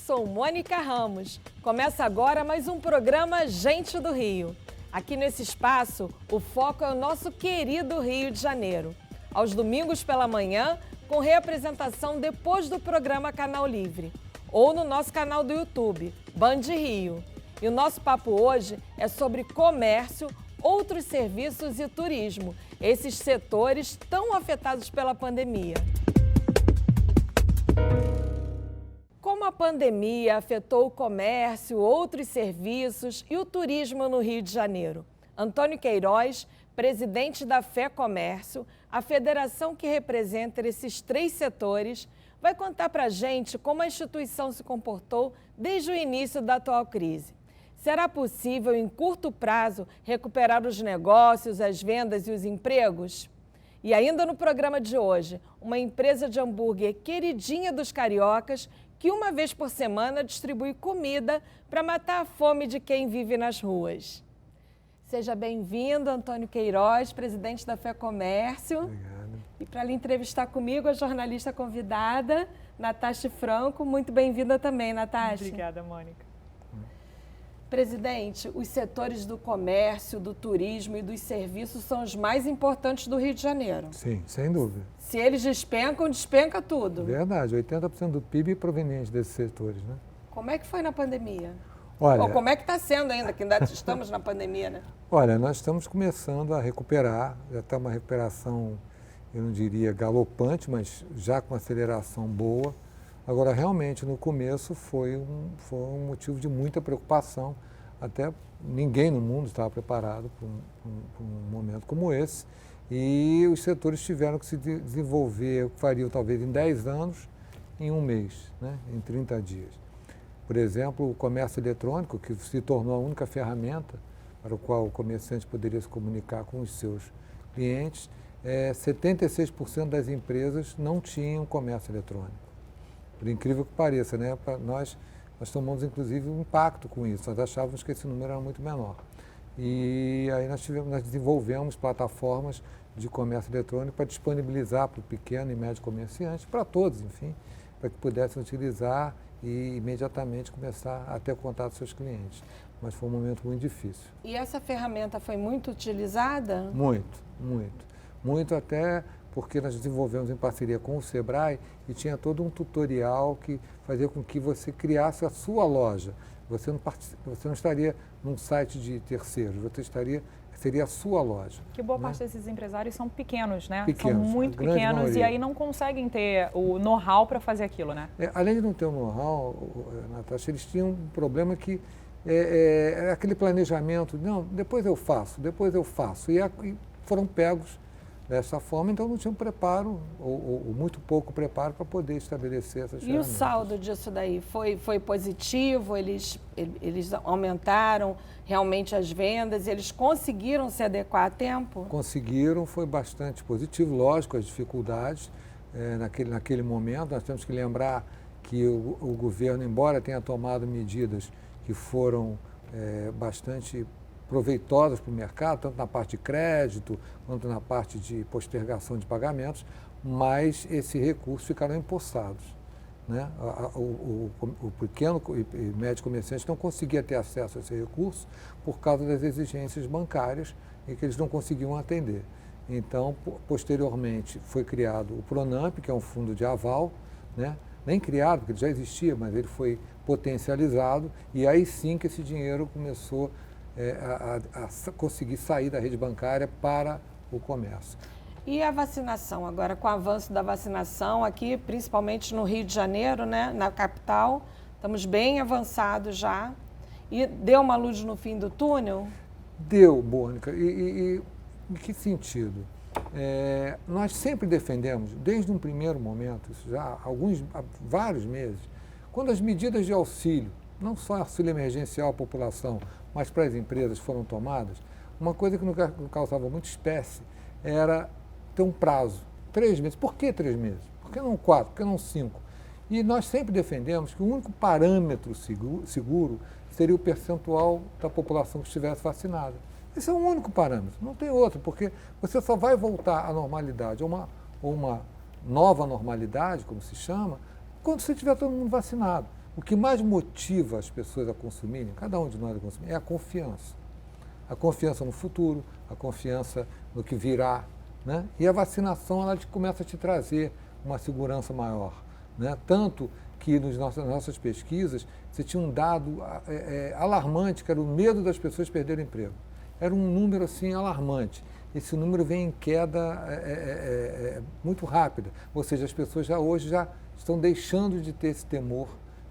sou Mônica Ramos. Começa agora mais um programa Gente do Rio. Aqui nesse espaço, o foco é o nosso querido Rio de Janeiro. Aos domingos pela manhã, com reapresentação depois do programa Canal Livre, ou no nosso canal do YouTube, Band Rio. E o nosso papo hoje é sobre comércio, outros serviços e turismo, esses setores tão afetados pela pandemia. Como a pandemia afetou o comércio, outros serviços e o turismo no Rio de Janeiro? Antônio Queiroz, presidente da FEComércio, a federação que representa esses três setores, vai contar para a gente como a instituição se comportou desde o início da atual crise. Será possível, em curto prazo, recuperar os negócios, as vendas e os empregos? E ainda no programa de hoje, uma empresa de hambúrguer queridinha dos cariocas que uma vez por semana distribui comida para matar a fome de quem vive nas ruas. Seja bem-vindo, Antônio Queiroz, presidente da FEComércio. Obrigado. E para lhe entrevistar comigo, a jornalista convidada, Natasha Franco. Muito bem-vinda também, Natasha. Obrigada, Mônica. Presidente, os setores do comércio, do turismo e dos serviços são os mais importantes do Rio de Janeiro. Sim, sem dúvida. Se eles despencam, despenca tudo. Verdade, 80% do PIB é proveniente desses setores, né? Como é que foi na pandemia? Olha, Ou como é que está sendo ainda, que ainda estamos na pandemia, né? Olha, nós estamos começando a recuperar, já está uma recuperação, eu não diria galopante, mas já com aceleração boa. Agora, realmente, no começo foi um motivo de muita preocupação, até ninguém no mundo estava preparado para um momento como esse, e os setores tiveram que se desenvolver, o que fariam talvez em 10 anos, em um mês, né? Em 30 dias. Por exemplo, o comércio eletrônico, que se tornou a única ferramenta para o qual o comerciante poderia se comunicar com os seus clientes, 76% das empresas não tinham comércio eletrônico. Por incrível que pareça, né? Nós tomamos, inclusive, um impacto com isso. Nós achávamos que esse número era muito menor. E aí nós desenvolvemos plataformas de comércio eletrônico para disponibilizar para o pequeno e médio comerciante, para todos, enfim, para que pudessem utilizar e imediatamente começar a ter contato com seus clientes. Mas foi um momento muito difícil. E essa ferramenta foi muito utilizada? Muito, muito. Muito até porque nós desenvolvemos em parceria com o Sebrae e tinha todo um tutorial que fazia com que você criasse a sua loja. Você não estaria num site de terceiros, seria a sua loja. Que boa parte desses empresários são pequenos, né? Pequenos, são muito pequenos e aí não conseguem ter o know-how para fazer aquilo, né? Além de não ter o know-how, Natasha, eles tinham um problema que é aquele planejamento, não, depois eu faço. E foram pegos dessa forma, então não tinham preparo, ou muito pouco preparo para poder estabelecer essas ferramentas. E o saldo disso daí? Foi positivo? Eles aumentaram realmente as vendas? Eles conseguiram se adequar a tempo? Conseguiram, foi bastante positivo, lógico, as dificuldades naquele momento. Nós temos que lembrar que o governo, embora tenha tomado medidas que foram bastante proveitosas para o mercado, tanto na parte de crédito, quanto na parte de postergação de pagamentos, mas esses recursos ficaram empossados, né? O pequeno e médio comerciante não conseguia ter acesso a esse recurso por causa das exigências bancárias em que eles não conseguiam atender. Então, posteriormente, foi criado o Pronamp, que é um fundo de aval, né? Nem criado, porque ele já existia, mas ele foi potencializado, e aí sim que esse dinheiro começou a conseguir sair da rede bancária para o comércio. E a vacinação? Agora, com o avanço da vacinação aqui, principalmente no Rio de Janeiro, né, na capital, estamos bem avançados já. E deu uma luz no fim do túnel? Deu, Mônica. E em que sentido? Nós sempre defendemos, desde um primeiro momento, isso já há vários meses, quando as medidas de auxílio, não só auxílio emergencial à população, mas para as empresas foram tomadas, uma coisa que não causava muita espécie era ter um prazo, 3 meses. Por que 3 meses? Por que não 4? Por que não 5? E nós sempre defendemos que o único parâmetro seguro seria o percentual da população que estivesse vacinada. Esse é o único parâmetro, não tem outro, porque você só vai voltar à normalidade, ou uma nova normalidade, como se chama, quando você tiver todo mundo vacinado. O que mais motiva as pessoas a consumirem, cada um de nós a consumir, é a confiança. A confiança no futuro, a confiança no que virá, né? E a vacinação, ela começa a te trazer uma segurança maior, né? Tanto que nas nossas pesquisas, você tinha um dado alarmante, que era o medo das pessoas perderem emprego. Era um número assim alarmante. Esse número vem em queda muito rápida. Ou seja, as pessoas hoje já estão deixando de ter esse temor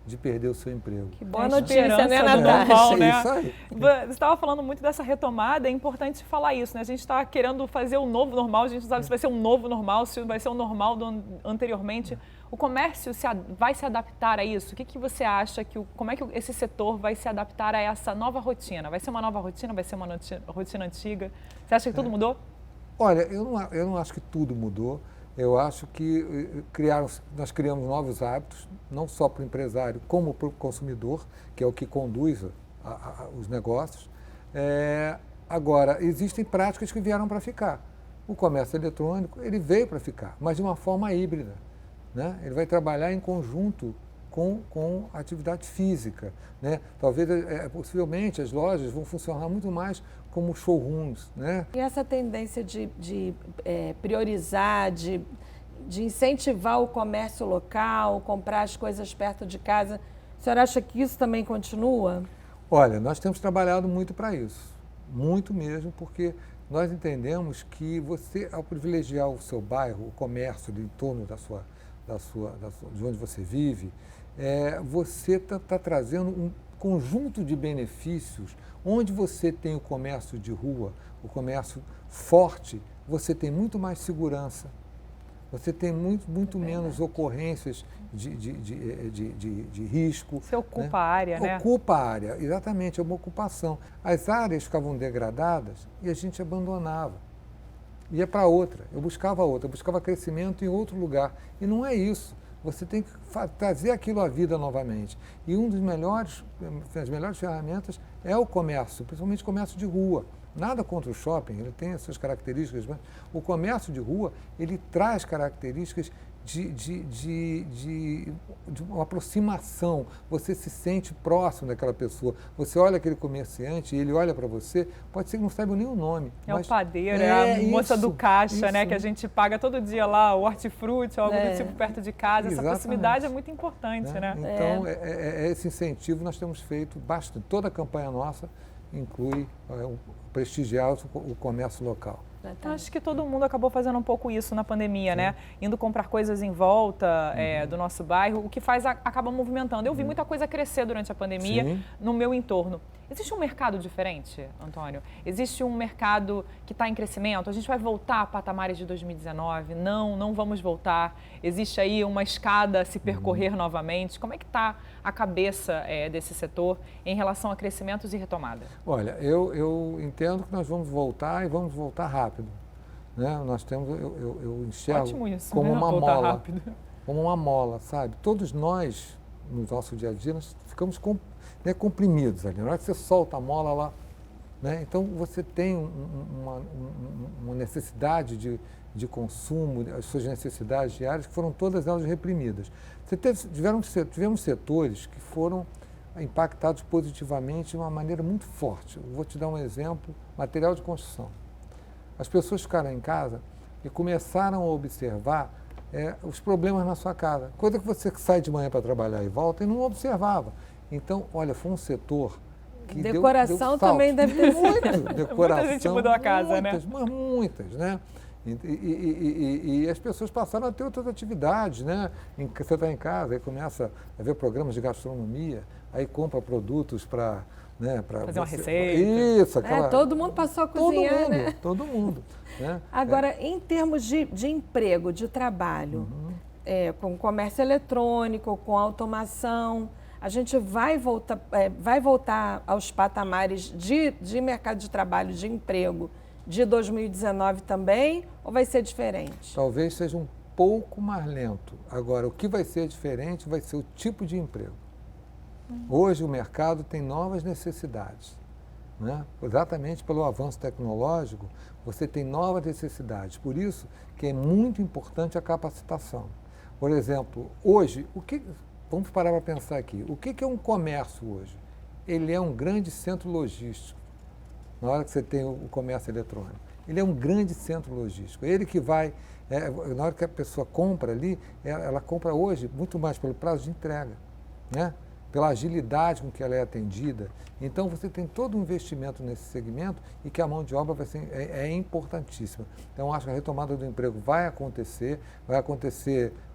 de perder o seu emprego. Que boa notícia, né, Natasha? Né? Isso aí. Você estava falando muito dessa retomada, é importante falar isso, né? A gente está querendo fazer o novo normal, a gente não sabe se vai ser um novo normal, se vai ser o normal do anteriormente. O comércio vai se adaptar a isso? O que você acha, como é que esse setor vai se adaptar a essa nova rotina? Vai ser uma nova rotina? Vai ser uma rotina antiga? Você acha que tudo mudou? Olha, eu não acho que tudo mudou. Eu acho que nós criamos novos hábitos, não só para o empresário, como para o consumidor, que é o que conduz os negócios. Agora, existem práticas que vieram para ficar. O comércio eletrônico, ele veio para ficar, mas de uma forma híbrida, né? Ele vai trabalhar em conjunto com a atividade física, né? Talvez, possivelmente, as lojas vão funcionar muito mais como showrooms, né? E essa tendência de priorizar, de incentivar o comércio local, comprar as coisas perto de casa, a senhora acha que isso também continua? Olha, nós temos trabalhado muito para isso, muito mesmo, porque nós entendemos que você, ao privilegiar o seu bairro, o comércio em torno de onde você vive, você está trazendo um conjunto de benefícios. Onde você tem o comércio de rua, o comércio forte, você tem muito mais segurança, você tem muito menos ocorrências de risco. Você ocupa a área, né? Ocupa a área, exatamente, é uma ocupação. As áreas ficavam degradadas e a gente abandonava. Ia para outra, eu buscava crescimento em outro lugar. E não é isso. Você tem que trazer aquilo à vida novamente. E das melhores ferramentas é o comércio, principalmente o comércio de rua. Nada contra o shopping, ele tem as suas características, mas o comércio de rua, ele traz características de uma aproximação. Você se sente próximo daquela pessoa. Você olha aquele comerciante e ele olha para você, pode ser que não saiba nem o nome. Mas o padeiro, a moça do caixa, né? Que a gente paga todo dia lá, o hortifruti, algo do tipo perto de casa. Exatamente. Essa proximidade é muito importante, né? Então, esse incentivo nós temos feito bastante. Toda a campanha nossa inclui prestigiar o comércio local. Acho que todo mundo acabou fazendo um pouco isso na pandemia, sim, né? Indo comprar coisas em volta do nosso bairro, o que acaba movimentando. Eu vi muita coisa crescer durante a pandemia, sim, no meu entorno. Existe um mercado diferente, Antônio? Existe um mercado que está em crescimento? A gente vai voltar a patamares de 2019? Não vamos voltar. Existe aí uma escada a se percorrer novamente? Como é que está a cabeça desse setor em relação a crescimentos e retomada? Olha, eu entendo que nós vamos voltar e vamos voltar rápido, né? Nós temos, eu enxergo ótimo isso, como né? uma voltar mola, rápido. Como uma mola, sabe? Todos nós, no nosso dia a dia, nós ficamos comprimidos ali. Na hora que você solta a mola lá, né? Então você tem uma necessidade de consumo, as suas necessidades diárias, que foram todas elas reprimidas. Tivemos setores que foram impactados positivamente de uma maneira muito forte. Eu vou te dar um exemplo: material de construção. As pessoas ficaram em casa e começaram a observar os problemas na sua casa. Coisa que você sai de manhã para trabalhar e volta e não observava. Então, olha, foi um setor que decoração deu também deve ter sido. Decoração, muita gente mudou a casa, muitas, né? Mas muitas, né? E as pessoas passaram a ter outras atividades, né? Você está em casa e começa a ver programas de gastronomia, aí compra produtos para... Né, fazer uma receita. Isso, aquela... todo mundo passou a cozinhar, né? Todo mundo. Né? Agora, em termos de emprego, de trabalho, com comércio eletrônico, com automação, a gente vai voltar aos patamares de mercado de trabalho, de emprego, de 2019 também, ou vai ser diferente? Talvez seja um pouco mais lento. Agora, o que vai ser diferente vai ser o tipo de emprego. Hoje o mercado tem novas necessidades, né? Exatamente pelo avanço tecnológico, você tem novas necessidades. Por isso que é muito importante a capacitação. Por exemplo, hoje, vamos parar para pensar aqui. O que é um comércio hoje? Ele é um grande centro logístico. Na hora que você tem o comércio eletrônico. Ele é um grande centro logístico. Ele que vai, na hora que a pessoa compra ali, ela compra hoje muito mais pelo prazo de entrega, né? Pela agilidade com que ela é atendida. Então, você tem todo um investimento nesse segmento e que a mão de obra vai ser, é importantíssima. Então, acho que a retomada do emprego vai acontecer,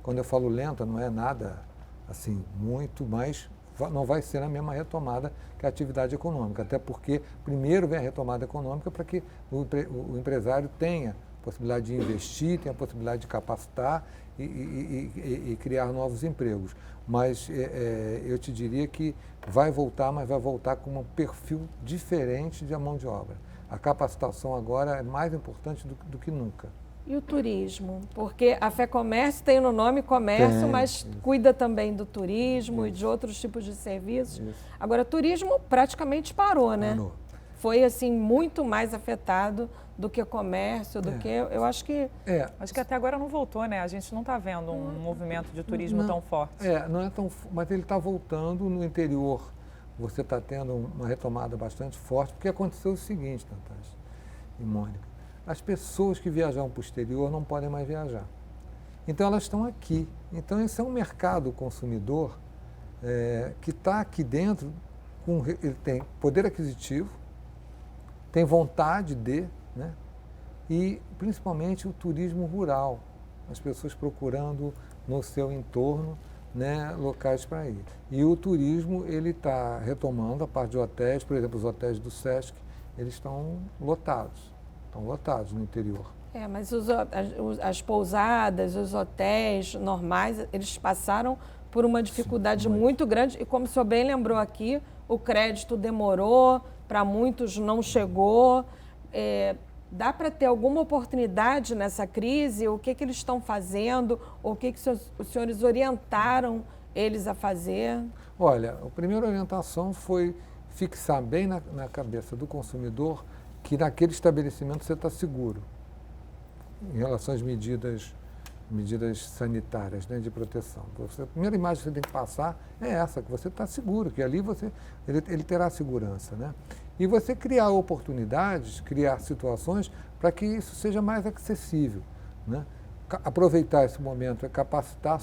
quando eu falo lenta, não é nada assim, muito, mas não vai ser a mesma retomada que a atividade econômica, até porque primeiro vem a retomada econômica para que o empresário tenha a possibilidade de investir, tenha a possibilidade de capacitar e criar novos empregos. Mas eu te diria que vai voltar, mas vai voltar com um perfil diferente de mão de obra. A capacitação agora é mais importante do que nunca. E o turismo? Porque a FEComércio tem no nome comércio, mas isso. Cuida também do turismo e de outros tipos de serviços. Isso. Agora, turismo praticamente parou, né? Parou. Foi, assim, muito mais afetado do que comércio, do que... Eu acho que... Acho que até agora não voltou, né? A gente não está vendo um movimento de turismo tão forte. Não é tão... Mas ele está voltando no interior. Você está tendo uma retomada bastante forte, porque aconteceu o seguinte, Natasha e Mônica. As pessoas que viajavam para o exterior não podem mais viajar. Então, elas estão aqui. Então, esse é um mercado consumidor que está aqui dentro, ele tem poder aquisitivo, tem vontade de, né? E, principalmente, o turismo rural. As pessoas procurando no seu entorno, né, locais para ir. E o turismo, ele está retomando a parte de hotéis, por exemplo, os hotéis do Sesc, eles estão lotados. Estão lotados no interior. Mas as pousadas, os hotéis normais, eles passaram por uma dificuldade muito grande e, como o senhor bem lembrou aqui, o crédito demorou, para muitos não chegou. Dá para ter alguma oportunidade nessa crise? O que eles estão fazendo? O que os senhores orientaram eles a fazer? Olha, a primeira orientação foi fixar bem na cabeça do consumidor que naquele estabelecimento você está seguro em relação às medidas sanitárias, né, de proteção. A primeira imagem que você tem que passar é essa, que você está seguro, que ali ele terá segurança, né? E você criar oportunidades, criar situações para que isso seja mais acessível, né? Aproveitar esse momento é capacitar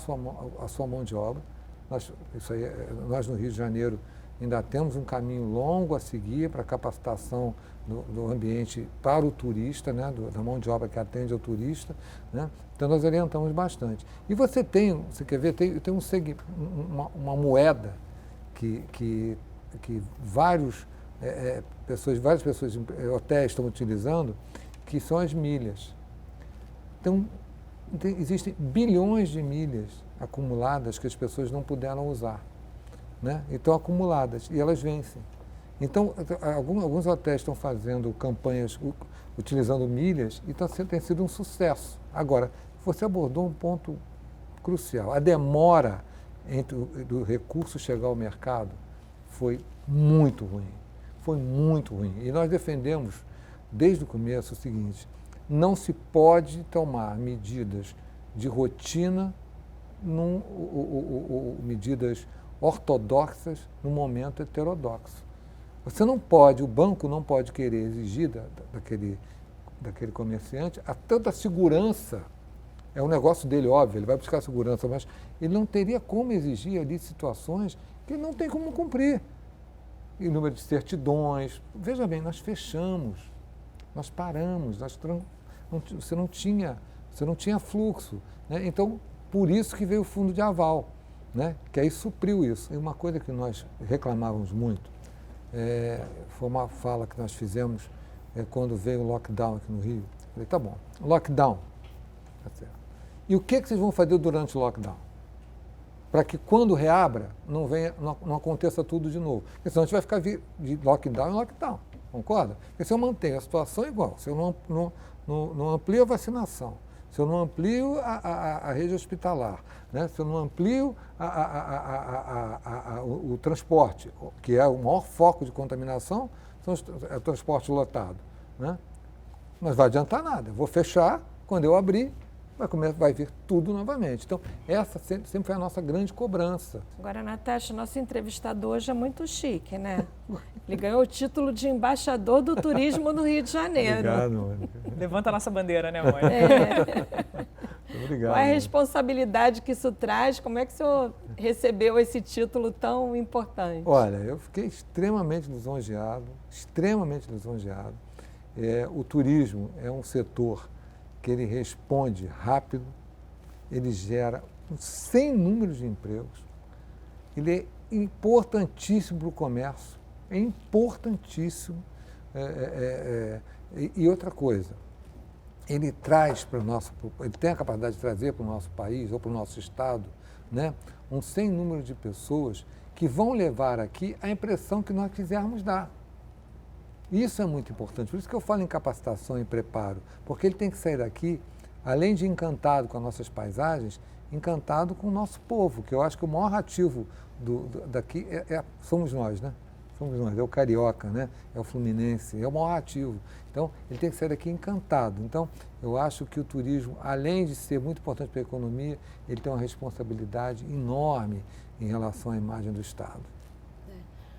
a sua mão de obra. Nós no Rio de Janeiro ainda temos um caminho longo a seguir para a capacitação do ambiente para o turista, né, da mão de obra que atende ao turista, né? Então nós orientamos bastante. E você quer ver, tem uma moeda que várias pessoas em hotéis estão utilizando, que são as milhas. Então, existem bilhões de milhas acumuladas que as pessoas não puderam usar, né? Estão acumuladas e elas vencem. Então, alguns hotéis estão fazendo campanhas utilizando milhas e tem sido um sucesso. Agora, você abordou um ponto crucial. A demora do recurso chegar ao mercado foi muito ruim. Foi muito ruim. E nós defendemos, desde o começo, o seguinte: não se pode tomar medidas de rotina, medidas ortodoxas no momento heterodoxo. Você não pode, o banco não pode querer exigir daquele comerciante a tanta segurança. É um negócio dele, óbvio, ele vai buscar segurança, mas ele não teria como exigir ali situações que ele não tem como cumprir. E número de certidões. Veja bem, nós fechamos, nós paramos, você não tinha fluxo, né? Então, por isso que veio o fundo de aval, né? Que aí supriu isso. E uma coisa que nós reclamávamos muito, foi uma fala que nós fizemos quando veio o lockdown aqui no Rio. Falei, tá bom, lockdown. Tá certo. E o que vocês vão fazer durante o lockdown? Para que quando reabra, não aconteça tudo de novo. Porque senão a gente vai ficar de lockdown em lockdown, concorda? Porque se eu mantenho a situação igual, se eu não amplio a vacinação, se eu não amplio a rede hospitalar, né? Se eu não amplio o transporte, que é o maior foco de contaminação, é o transporte lotado, né? Não vai adiantar nada. Eu vou fechar, quando eu abrir, vai vir tudo novamente. Então, essa sempre foi a nossa grande cobrança. Agora, Natasha, nosso entrevistador hoje é muito chique, né? Ele ganhou o título de embaixador do turismo no Rio de Janeiro. Obrigado, Mônica. Levanta a nossa bandeira, né, Mônica? Obrigado. Qual é a responsabilidade que isso traz? Como é que o senhor recebeu esse título tão importante? Olha, eu fiquei extremamente lisonjeado, extremamente lisonjeado. O turismo é um setor que ele responde rápido, ele gera um sem número de empregos, ele é importantíssimo para o comércio, é importantíssimo. E outra coisa, ele traz para o nosso, ele tem a capacidade de trazer para o nosso país ou para o nosso estado, né, um sem número de pessoas que vão levar aqui a impressão que nós quisermos dar. Isso é muito importante, por isso que eu falo em capacitação e preparo, porque ele tem que sair daqui, além de encantado com as nossas paisagens, encantado com o nosso povo, que eu acho que o maior ativo daqui somos nós, né? Somos nós, é o carioca, né? É o fluminense, é o maior ativo. Então, ele tem que sair daqui encantado. Então, eu acho que o turismo, além de ser muito importante para a economia, ele tem uma responsabilidade enorme em relação à imagem do Estado.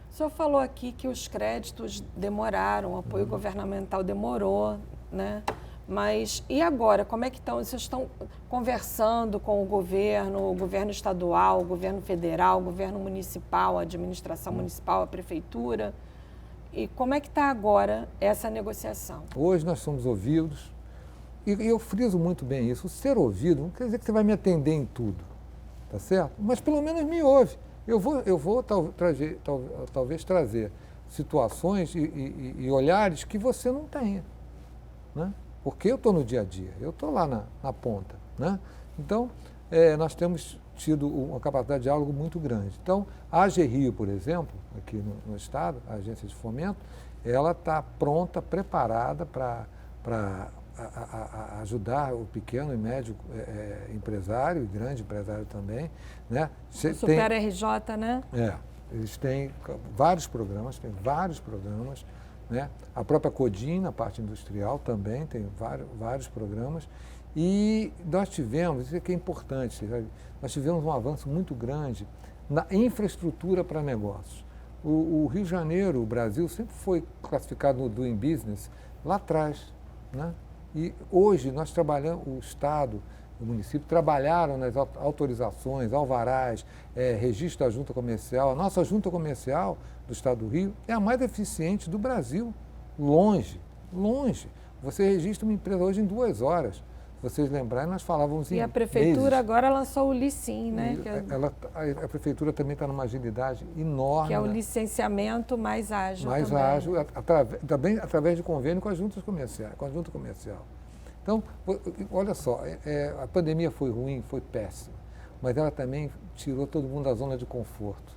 O senhor falou aqui que os créditos demoraram, o apoio governamental demorou, né? Mas e agora? Como é que estão? Vocês estão conversando com o governo estadual, o governo federal, o governo municipal, a administração municipal, a prefeitura? E como é que está agora essa negociação? Hoje nós somos ouvidos, e eu friso muito bem isso. O ser ouvido não quer dizer que você vai me atender em tudo, tá certo? Mas pelo menos me ouve. Eu vou talvez trazer situações e olhares que você não tenha, né? Porque eu estou no dia a dia, eu estou lá na ponta, né? Então, nós temos tido uma capacidade de diálogo muito grande. Então, a AGRIO, por exemplo, aqui no Estado, a Agência de Fomento, ela está pronta, preparada para ajudar o pequeno e médio empresário, e grande empresário também, né? O Super RJ, né? Eles têm vários programas, né? A própria Codim, na parte industrial, também tem vários programas. E nós tivemos, isso aqui é importante, sabe? Nós tivemos um avanço muito grande na infraestrutura para negócios. O Rio de Janeiro, o Brasil, sempre foi classificado no Doing Business lá atrás, né? E hoje nós trabalhamos, o Estado, o município trabalharam nas autorizações, alvarás, registro da junta comercial. A nossa junta comercial do Estado do Rio é a mais eficiente do Brasil, longe. Você registra uma empresa hoje em 2 horas. Se vocês lembrarem, nós falávamos em E a prefeitura meses. agora lançou o LICIM, né? A prefeitura também está numa agilidade enorme. Que é o licenciamento mais ágil. Mais também. ágil, também através de convênio com as juntas comerciais, com a junta comercial. Então, olha só, a pandemia foi ruim, foi péssima, mas ela também tirou todo mundo da zona de conforto.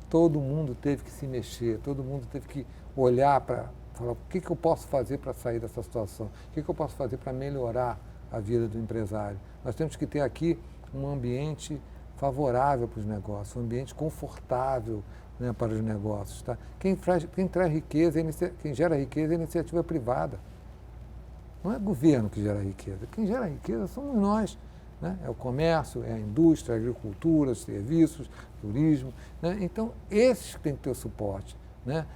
Todo mundo teve que se mexer, todo mundo teve que olhar para falar o que eu posso fazer para sair dessa situação, o que eu posso fazer para melhorar a vida do empresário. Nós temos que ter aqui um ambiente favorável para os negócios, um ambiente confortável, né, para os negócios. Tá? Quem traz riqueza, quem gera riqueza é a iniciativa privada. Não é o governo que gera riqueza. Quem gera riqueza somos nós, né? É o comércio, é a indústria, a agricultura, os serviços, turismo, né? Então, esses que têm que ter o suporte, né?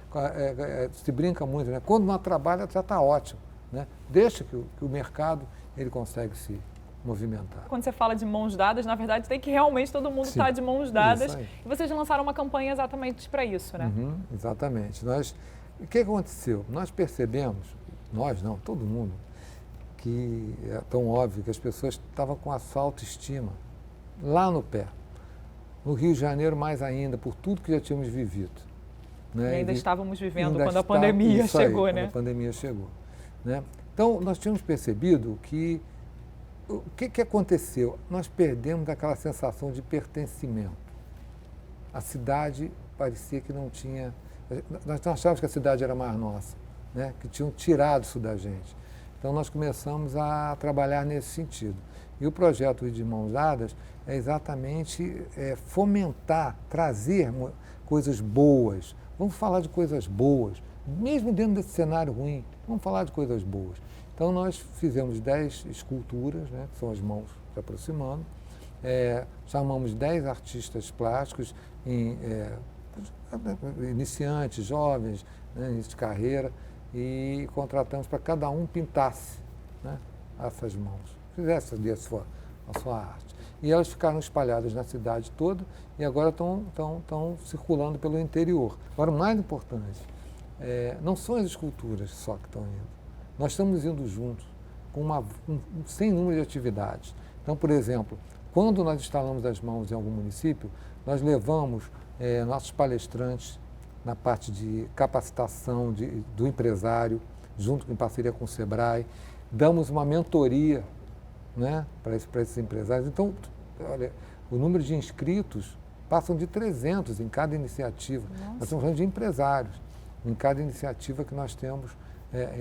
Se brinca muito, né? Quando não trabalha, já está ótimo, né? Deixa que o mercado ele consegue se movimentar. Quando você fala de mãos dadas, na verdade, tem que realmente todo mundo estar de mãos dadas. E vocês lançaram uma campanha exatamente para isso, né? Exatamente. O que aconteceu? Nós percebemos, nós não, todo mundo, que é tão óbvio que as pessoas estavam com essa autoestima lá no pé. No Rio de Janeiro, mais ainda, por tudo que já tínhamos vivido. Né? E ainda estávamos vivendo quando a pandemia chegou, né? Quando a pandemia chegou. Né? Então, nós tínhamos percebido que o que aconteceu? Nós perdemos aquela sensação de pertencimento. A cidade parecia que não tinha... Nós achávamos que a cidade era mais nossa, né? Que tinham tirado isso da gente. Então, nós começamos a trabalhar nesse sentido. E o projeto de Mãos Dadas é exatamente fomentar, trazer coisas boas. Vamos falar de coisas boas, mesmo dentro desse cenário ruim, vamos falar de coisas boas. Então, nós fizemos 10 esculturas, né, que são as mãos se aproximando, chamamos 10 artistas plásticos, iniciantes, jovens, né, início de carreira, e contratamos para cada um pintasse, né, essas mãos, fizesse ali a sua arte. E elas ficaram espalhadas na cidade toda e agora estão circulando pelo interior. Agora, o mais importante, não são as esculturas só que estão indo. Nós estamos indo juntos com sem número de atividades. Então, por exemplo, quando nós instalamos as mãos em algum município, nós levamos nossos palestrantes na parte de capacitação do empresário, junto em parceria com o Sebrae, damos uma mentoria, né, para esses empresários. Então, olha, o número de inscritos passam de 300 em cada iniciativa. Nossa. Nós estamos falando de empresários em cada iniciativa que nós temos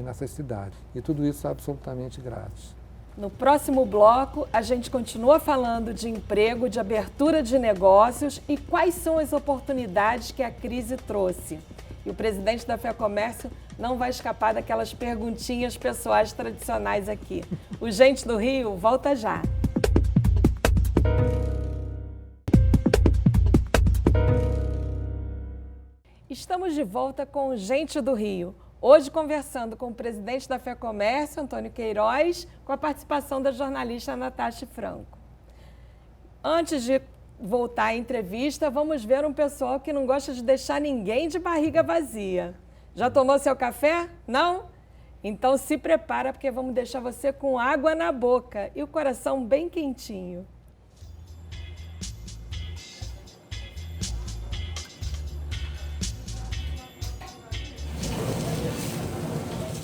nessas cidades. E tudo isso é absolutamente grátis. No próximo bloco, a gente continua falando de emprego, de abertura de negócios e quais são as oportunidades que a crise trouxe. E o presidente da FEComércio não vai escapar daquelas perguntinhas pessoais tradicionais aqui. O Gente do Rio volta já. Estamos de volta com o Gente do Rio. Hoje conversando com o presidente da FEComércio, Antônio Queiroz, com a participação da jornalista Natasha Franco. Antes de voltar à entrevista, vamos ver um pessoal que não gosta de deixar ninguém de barriga vazia. Já tomou seu café? Não? Então se prepara, porque vamos deixar você com água na boca e o coração bem quentinho.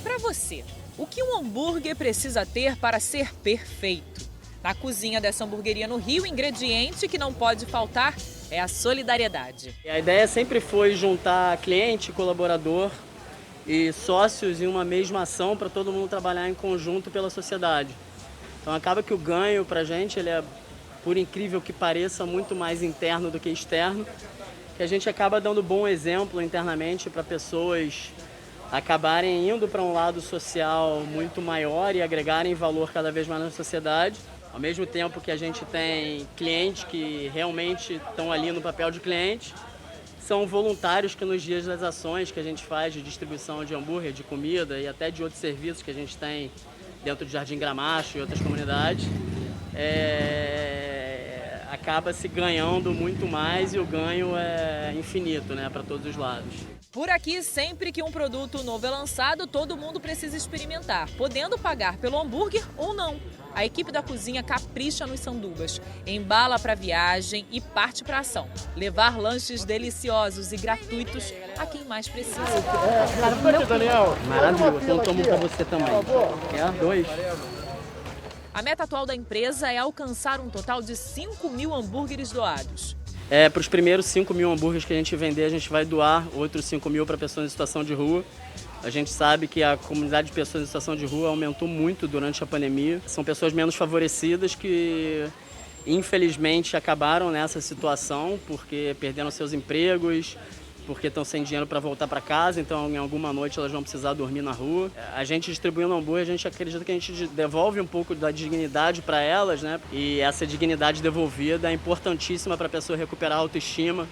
Para você, o que um hambúrguer precisa ter para ser perfeito? Na cozinha dessa hamburgueria no Rio, o ingrediente que não pode faltar é a solidariedade. A ideia sempre foi juntar cliente, colaborador e sócios em uma mesma ação para todo mundo trabalhar em conjunto pela sociedade. Então acaba que o ganho para a gente, ele é, por incrível que pareça, muito mais interno do que externo, que a gente acaba dando bom exemplo internamente para pessoas acabarem indo para um lado social muito maior e agregarem valor cada vez mais na sociedade. Ao mesmo tempo que a gente tem clientes que realmente estão ali no papel de cliente, são voluntários que nos dias das ações que a gente faz de distribuição de hambúrguer, de comida e até de outros serviços que a gente tem dentro do Jardim Gramacho e outras comunidades, acaba se ganhando muito mais e o ganho é infinito, né, para todos os lados. Por aqui, sempre que um produto novo é lançado, todo mundo precisa experimentar, podendo pagar pelo hambúrguer ou não. A equipe da cozinha capricha nos sandubas, embala para viagem e parte para ação. Levar lanches deliciosos e gratuitos a quem mais precisa. Maravilhoso, então tomo para você também. Quer? 2? A meta atual da empresa é alcançar um total de 5.000 hambúrgueres doados. Para os primeiros 5.000 hambúrgueres que a gente vender, a gente vai doar outros 5.000 para pessoas em situação de rua. A gente sabe que a comunidade de pessoas em situação de rua aumentou muito durante a pandemia. São pessoas menos favorecidas que, infelizmente, acabaram nessa situação porque perderam seus empregos, porque estão sem dinheiro para voltar para casa, então em alguma noite elas vão precisar dormir na rua. A gente distribuindo hambúrguer, a gente acredita que a gente devolve um pouco da dignidade para elas, né? E essa dignidade devolvida é importantíssima para a pessoa recuperar a autoestima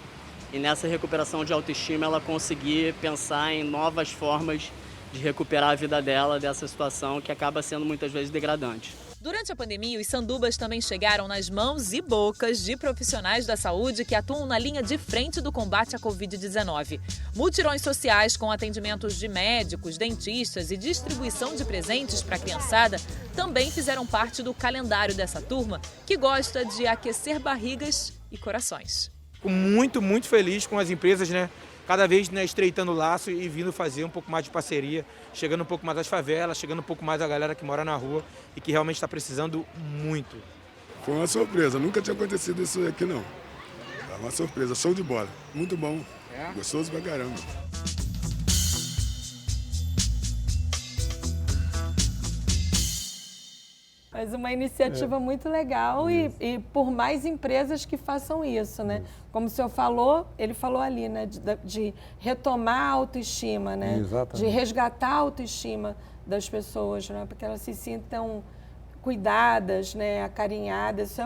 e nessa recuperação de autoestima ela conseguir pensar em novas formas de recuperar a vida dela dessa situação que acaba sendo muitas vezes degradante. Durante a pandemia, os sandubas também chegaram nas mãos e bocas de profissionais da saúde que atuam na linha de frente do combate à Covid-19. Mutirões sociais com atendimentos de médicos, dentistas e distribuição de presentes para a criançada também fizeram parte do calendário dessa turma que gosta de aquecer barrigas e corações. Fico muito feliz com as empresas, né? Cada vez, né, estreitando o laço e vindo fazer um pouco mais de parceria, chegando um pouco mais às favelas, chegando um pouco mais à galera que mora na rua e que realmente está precisando muito. Foi uma surpresa, nunca tinha acontecido isso aqui não. É uma surpresa, show de bola, muito bom, gostoso pra caramba. Mas uma iniciativa muito legal e por mais empresas que façam isso, né? como o senhor falou, ele falou ali, né, de retomar a autoestima, né? Exatamente. De resgatar a autoestima das pessoas, né? Porque elas se sintam cuidadas, né, acarinhadas.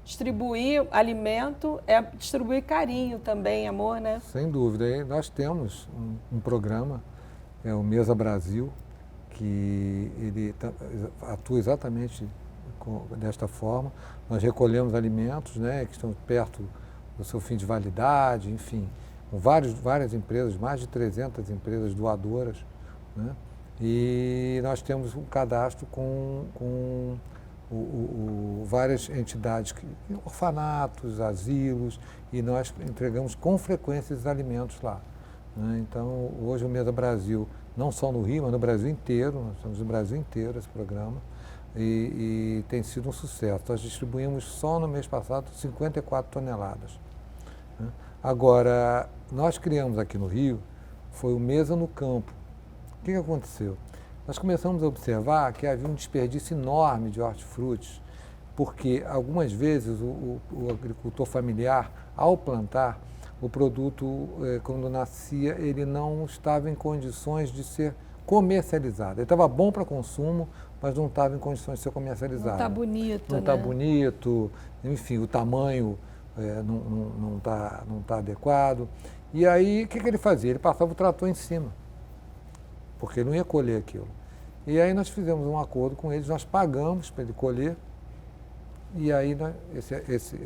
Distribuir alimento é distribuir carinho também, amor, né? Sem dúvida. E nós temos um programa, é o Mesa Brasil, que ele atua exatamente desta forma. Nós recolhemos alimentos, né, que estão perto do seu fim de validade, enfim, com várias empresas, mais de 300 empresas doadoras, né? E nós temos um cadastro com várias entidades, orfanatos, asilos, e nós entregamos com frequência esses alimentos lá, né? Então, hoje o Mesa Brasil, não só no Rio, mas no Brasil inteiro, nós temos no Brasil inteiro esse programa, e tem sido um sucesso. Nós distribuímos só no mês passado 54 toneladas. Né? Agora, nós criamos aqui no Rio, foi o Mesa no Campo. O que aconteceu? Nós começamos a observar que havia um desperdício enorme de hortifrutis, porque algumas vezes o agricultor familiar, ao plantar, o produto, quando nascia, ele não estava em condições de ser comercializado. Ele estava bom para consumo, mas não estava em condições de ser comercializado. Não está bonito, não né? está bonito, enfim, o tamanho não tá adequado. E aí, o que ele fazia? Ele passava o trator em cima, porque ele não ia colher aquilo. E aí nós fizemos um acordo com eles, nós pagamos para ele colher, e aí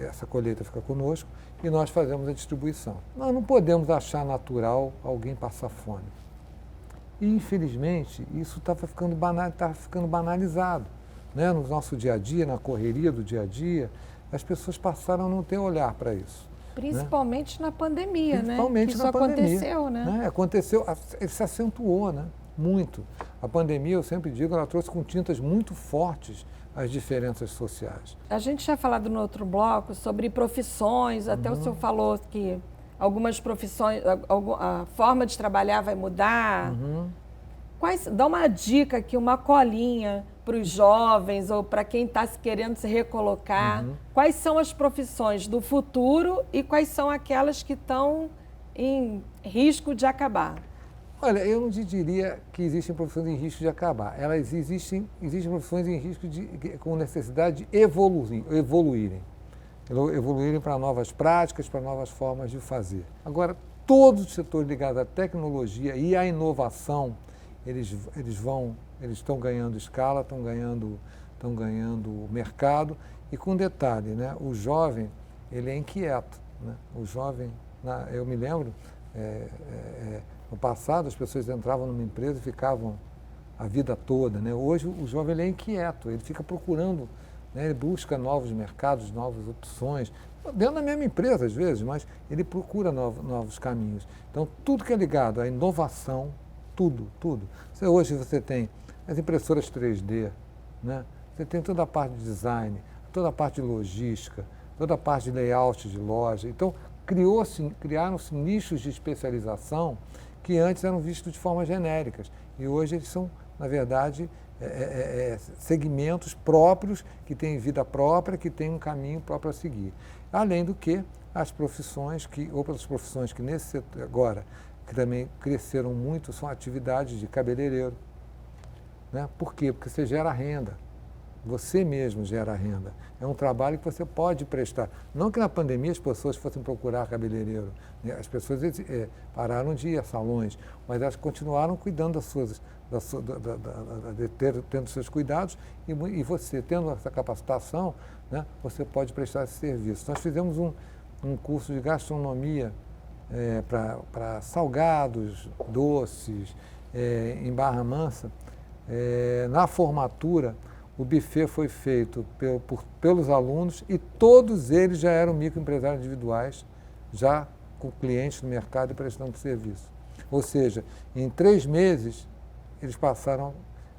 essa colheita fica conosco e nós fazemos a distribuição. Nós não podemos achar natural alguém passar fome. E, infelizmente, isso estava ficando banalizado, né? No nosso dia a dia, na correria do dia a dia, as pessoas passaram a não ter olhar para isso. Principalmente, né? Na pandemia, Principalmente, né? Que na pandemia, aconteceu, né? Aconteceu, ele se acentuou, né? Muito. A pandemia, eu sempre digo, ela trouxe com tintas muito fortes as diferenças sociais. A gente tinha falado no outro bloco sobre profissões, até o senhor falou que algumas profissões, a forma de trabalhar vai mudar. Dá uma dica aqui, uma colinha para os jovens ou para quem está querendo se recolocar. Quais são as profissões do futuro e quais são aquelas que estão em risco de acabar? Olha, eu não diria que existem profissões em risco de acabar. Elas existem profissões em risco com necessidade de evoluírem para novas práticas, para novas formas de fazer. Agora, todos os setores ligados à tecnologia e à inovação, eles estão ganhando escala, estão ganhando mercado. E com detalhe, né, o jovem, ele é inquieto, né? O jovem, eu me lembro, no passado as pessoas entravam numa empresa e ficavam a vida toda, né? Hoje o jovem ele é inquieto, ele fica procurando, né? Ele busca novos mercados, novas opções, dentro da mesma empresa às vezes, mas ele procura novos caminhos. Então tudo que é ligado à inovação, tudo. Hoje você tem as impressoras 3D, né? Você tem toda a parte de design, toda a parte de logística, toda a parte de layout de loja. Então criaram-se nichos de especialização que antes eram vistos de formas genéricas. E hoje eles são, na verdade, segmentos próprios, que têm vida própria, que têm um caminho próprio a seguir. Além do que, outras profissões que nesse setor agora, que também cresceram muito, são atividades de cabeleireiro. Né? Por quê? Porque você gera renda. Você mesmo gera renda. É um trabalho que você pode prestar. Não que na pandemia as pessoas fossem procurar cabeleireiro. Né? As pessoas pararam de ir a salões, mas elas continuaram cuidando tendo seus cuidados, e você, tendo essa capacitação, né, você pode prestar esse serviço. Nós fizemos um curso de gastronomia para salgados, doces, em Barra Mansa. Na formatura, o buffet foi feito pelos alunos e todos eles já eram microempresários individuais, já com clientes no mercado e prestando serviço. Ou seja, em 3 meses, eles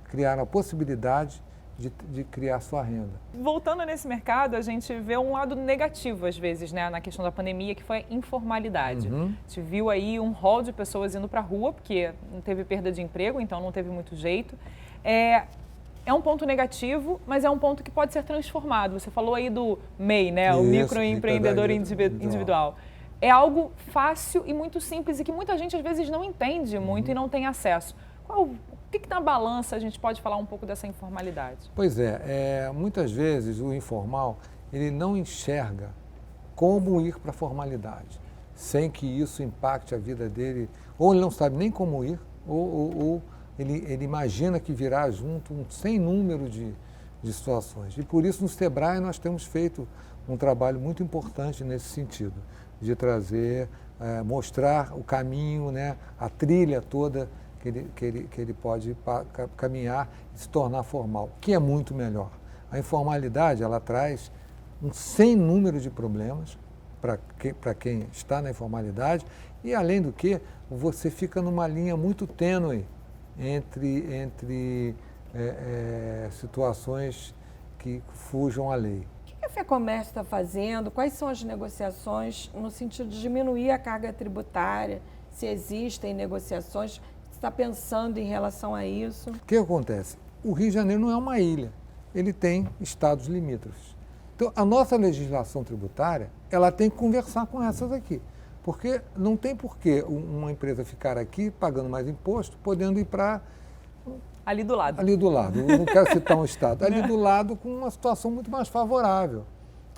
criaram a possibilidade de criar sua renda. Voltando nesse mercado, a gente vê um lado negativo, às vezes, né, na questão da pandemia, que foi a informalidade. A gente viu aí um rol de pessoas indo para a rua, porque não teve perda de emprego, então não teve muito jeito. É um ponto negativo, mas é um ponto que pode ser transformado. Você falou aí do MEI, né? O microempreendedor individual. é algo fácil e muito simples e que muita gente às vezes não entende muito e não tem acesso. O que na balança a gente pode falar um pouco dessa informalidade? Pois muitas vezes o informal ele não enxerga como ir para a formalidade, sem que isso impacte a vida dele, ou ele não sabe nem como ir, ou ele imagina que virá junto um sem número de situações. E por isso no Sebrae nós temos feito um trabalho muito importante nesse sentido, de trazer, mostrar o caminho, né, a trilha toda que ele pode caminhar e se tornar formal, que é muito melhor. A informalidade, ela traz um sem número de problemas para quem está na informalidade e, além do que, você fica numa linha muito tênue entre situações que fujam à lei. O que a FEComércio está fazendo? Quais são as negociações no sentido de diminuir a carga tributária? Se existem negociações, está pensando em relação a isso? O que acontece? O Rio de Janeiro não é uma ilha, ele tem estados limítrofes. Então, a nossa legislação tributária, ela tem que conversar com essas aqui, porque não tem por que uma empresa ficar aqui pagando mais imposto, podendo ir para... Ali do lado. Ali do lado, eu não quero citar um estado, ali do lado com uma situação muito mais favorável,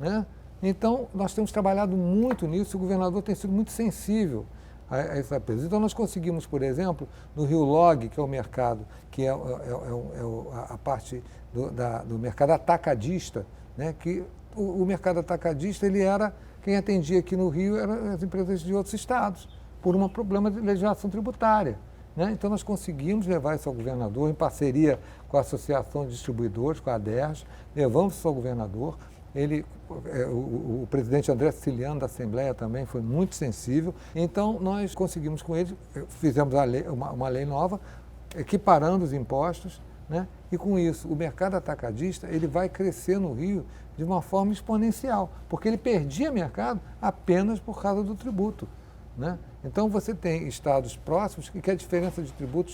né? Então, nós temos trabalhado muito nisso, o governador tem sido muito sensível a essa empresa. Então, nós conseguimos, por exemplo, no Rio Log, que é o mercado, que é a parte do mercado atacadista, né? Que o mercado atacadista, ele era, quem atendia aqui no Rio eram as empresas de outros estados, por um problema de legislação tributária, né? Então, nós conseguimos levar isso ao governador, em parceria com a Associação de Distribuidores, com a ADERJ, levamos isso ao governador. O presidente André Siciliano da Assembleia também foi muito sensível. Então, nós conseguimos com ele, fizemos uma lei nova, equiparando os impostos, né? E com isso, o mercado atacadista ele vai crescer no Rio de uma forma exponencial, porque ele perdia mercado apenas por causa do tributo, né? Então, você tem estados próximos que a diferença de tributo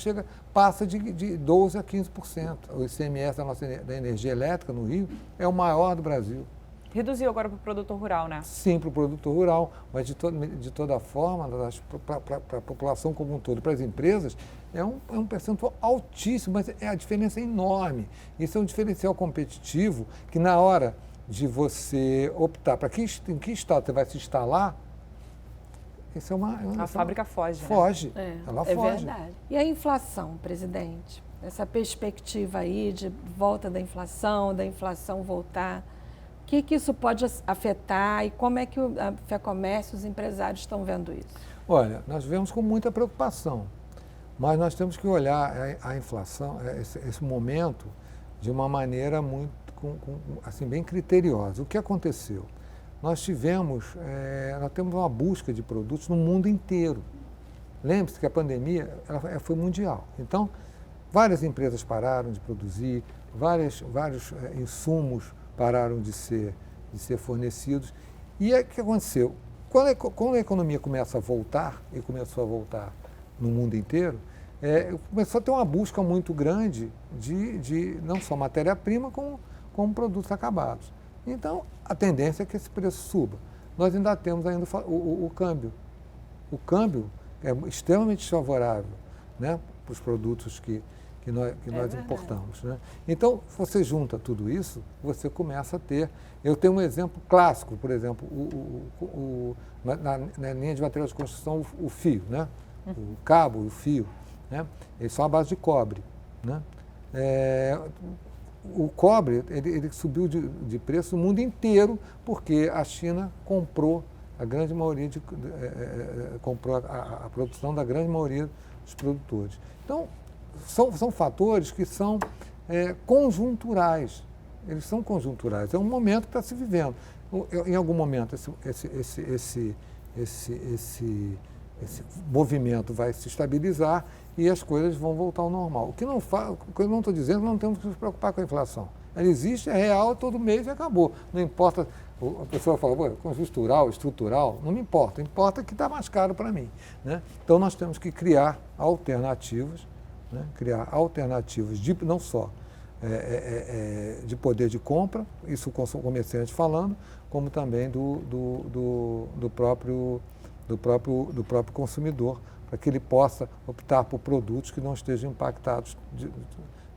passa de 12% a 15%. O ICMS da energia elétrica no Rio é o maior do Brasil. Reduziu agora para o produtor rural, né? Sim, para o produtor rural, mas de toda forma, para a população como um todo, para as empresas, é um percentual altíssimo, mas a diferença é enorme. Isso é um diferencial competitivo que, na hora de você optar em que estado você vai se instalar, isso a fábrica foge, né? Foge, ela foge. É verdade. E a inflação, presidente? Essa perspectiva aí de volta da inflação voltar, o que isso pode afetar e como é que a FEComércio, os empresários estão vendo isso? Olha, nós vemos com muita preocupação, mas nós temos que olhar a inflação, esse momento, de uma maneira muito, assim, bem criteriosa. O que aconteceu? Nós temos uma busca de produtos no mundo inteiro. Lembre-se que a pandemia foi mundial. Então, várias empresas pararam de produzir, vários insumos pararam de ser fornecidos. E o que aconteceu? Quando a economia começa a voltar, e começou a voltar no mundo inteiro, começou a ter uma busca muito grande de não só matéria-prima, como produtos acabados. Então, a tendência é que esse preço suba. Nós ainda temos o câmbio. O câmbio é extremamente desfavorável, né, para os produtos que nós importamos, né? Então, você junta tudo isso, você começa a ter... Eu tenho um exemplo clássico, por exemplo, na linha de material de construção, o fio, né? O cabo e o fio, né? Eles são à base de cobre, né? O cobre, ele subiu de preço no mundo inteiro, porque a China comprou a grande maioria comprou a produção da grande maioria dos produtores. Então, são fatores que são conjunturais. Eles são conjunturais. É um momento que está se vivendo. Em algum momento, esse movimento vai se estabilizar e as coisas vão voltar ao normal. O que eu não estou dizendo, não temos que nos preocupar com a inflação. Ela existe, é real, todo mês e acabou. Não importa, a pessoa fala, conjuntural, estrutural, não me importa. Importa que está mais caro para mim, né? Então, nós temos que criar alternativas, né? Criar alternativas não só de poder de compra, isso com o comerciante falando, como também do próprio do próprio consumidor, para que ele possa optar por produtos que não estejam impactados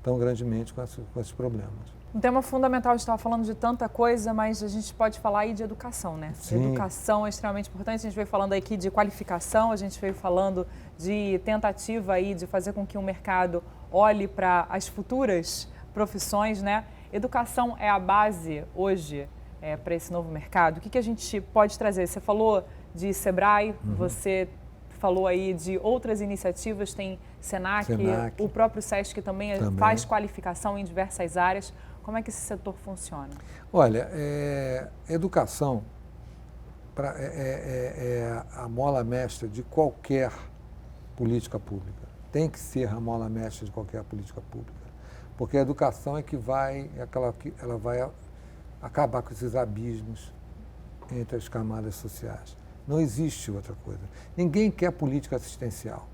tão grandemente com esses problemas. Um tema fundamental, a gente estava falando de tanta coisa, mas a gente pode falar aí de educação, né? Sim. Educação é extremamente importante, a gente veio falando aqui de qualificação, a gente veio falando de tentativa aí de fazer com que o mercado olhe para as futuras profissões, né? Educação é a base hoje para esse novo mercado. O que a gente pode trazer? Você falou de Sebrae, você falou aí de outras iniciativas, tem Senac, o próprio SESC também faz qualificação em diversas áreas. Como é que esse setor funciona? Olha, educação é a mola mestra de qualquer política pública. Tem que ser a mola mestra de qualquer política pública. Porque a educação é que ela vai acabar com esses abismos entre as camadas sociais. Não existe outra coisa. Ninguém quer política assistencial.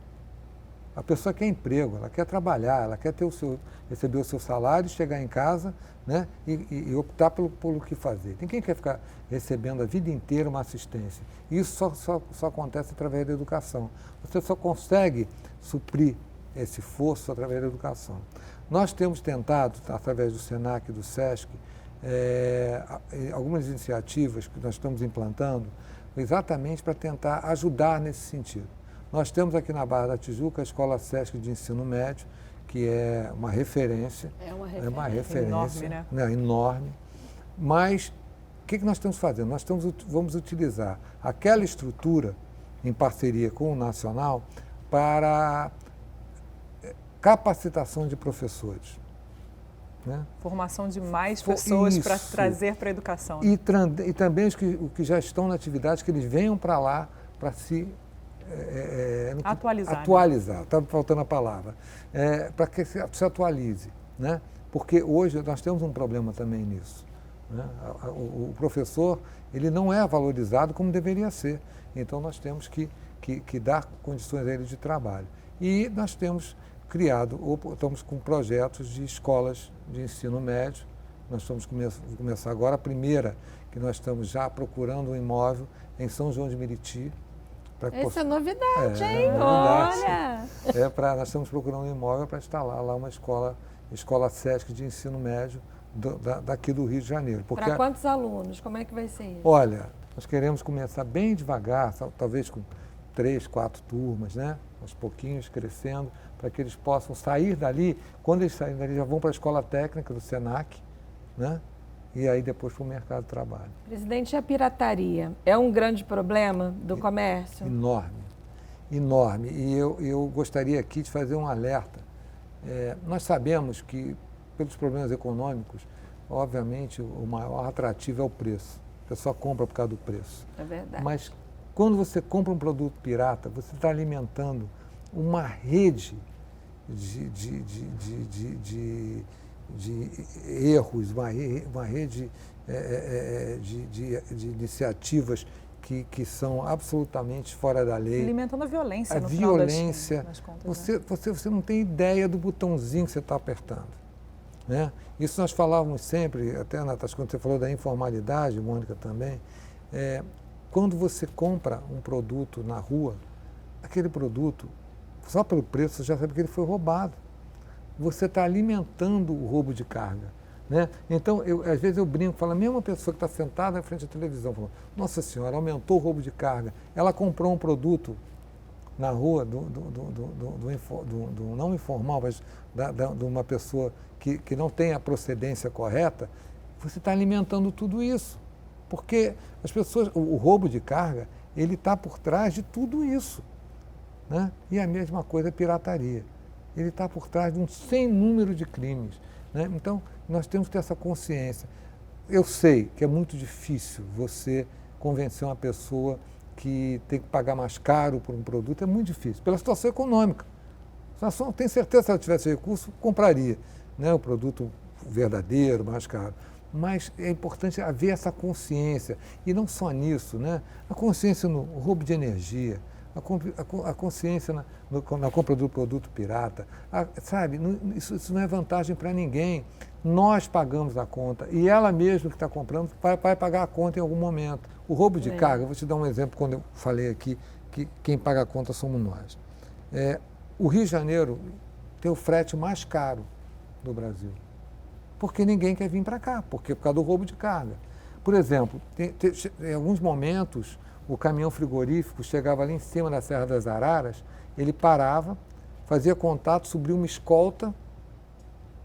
A pessoa quer emprego, ela quer trabalhar, ela quer receber o seu salário, chegar em casa, né, e optar pelo que fazer. Ninguém quer ficar recebendo a vida inteira uma assistência. Isso só acontece através da educação. Você só consegue suprir esse esforço através da educação. Nós temos tentado, através do Senac e do SESC, algumas iniciativas que nós estamos implantando exatamente para tentar ajudar nesse sentido. Nós temos aqui na Barra da Tijuca a Escola SESC de Ensino Médio, que é uma referência. É uma referência. Enorme, né? Enorme. Mas o que nós estamos fazendo? Nós vamos utilizar aquela estrutura em parceria com o Nacional para capacitação de professores. Né? Formação de mais pessoas para trazer para a educação. Né? E também os que já estão na atividade, que eles venham para lá para se atualizar. Estava faltando a palavra. Para que se atualize. Né? Porque hoje nós temos um problema também nisso. Né? O professor ele não é valorizado como deveria ser. Então nós temos que dar condições a ele de trabalho. E nós temos estamos com projetos de escolas de ensino médio. Nós vamos começar agora a primeira, que nós estamos já procurando um imóvel em São João de Meriti. Essa é novidade, hein? Olha! Nós estamos procurando um imóvel para instalar lá uma escola SESC de ensino médio daqui do Rio de Janeiro. Para quantos alunos? Como é que vai ser isso? Olha, nós queremos começar bem devagar, talvez com 3, 4 turmas, né? Aos pouquinhos, crescendo, para que eles possam sair dali. Quando eles saírem dali, já vão para a escola técnica do Senac, né? E aí depois para o mercado de trabalho. Presidente, a pirataria é um grande problema do comércio? Enorme, enorme. E eu gostaria aqui de fazer um alerta. Nós sabemos que, pelos problemas econômicos, obviamente o maior atrativo é o preço. A pessoa compra por causa do preço. É verdade. Mas quando você compra um produto pirata, você está alimentando uma rede de erros, uma rede de iniciativas que são absolutamente fora da lei. Alimentando a violência. A violência. Das contas, você não tem ideia do botãozinho que você está apertando. Né? Isso nós falávamos sempre, até Natasha, quando você falou da informalidade, Mônica também. Quando você compra um produto na rua, aquele produto, só pelo preço, você já sabe que ele foi roubado. Você está alimentando o roubo de carga. Né? Então, às vezes eu brinco, falo, a mesma pessoa que está sentada na frente da televisão, falando, nossa senhora, aumentou o roubo de carga. Ela comprou um produto na rua, do não informal, mas de uma pessoa que não tem a procedência correta, você está alimentando tudo isso. Porque as pessoas, o roubo de carga, ele está por trás de tudo isso. Né? E a mesma coisa é pirataria. Ele está por trás de um sem número de crimes. Né? Então, nós temos que ter essa consciência. Eu sei que é muito difícil você convencer uma pessoa que tem que pagar mais caro por um produto, é muito difícil, pela situação econômica. Tenho certeza que se ela tivesse recurso, compraria, né, o produto verdadeiro, mais caro. Mas é importante haver essa consciência, e não só nisso, né? A consciência no roubo de energia, a consciência na compra do produto pirata, sabe? Isso não é vantagem para ninguém. Nós pagamos a conta e ela mesma que está comprando vai pagar a conta em algum momento. O roubo de carga, vou te dar um exemplo quando eu falei aqui que quem paga a conta somos nós. O Rio de Janeiro tem o frete mais caro do Brasil, porque ninguém quer vir para cá, por causa do roubo de carga. Por exemplo, em alguns momentos, o caminhão frigorífico chegava ali em cima da Serra das Araras, ele parava, fazia contato, subia uma escolta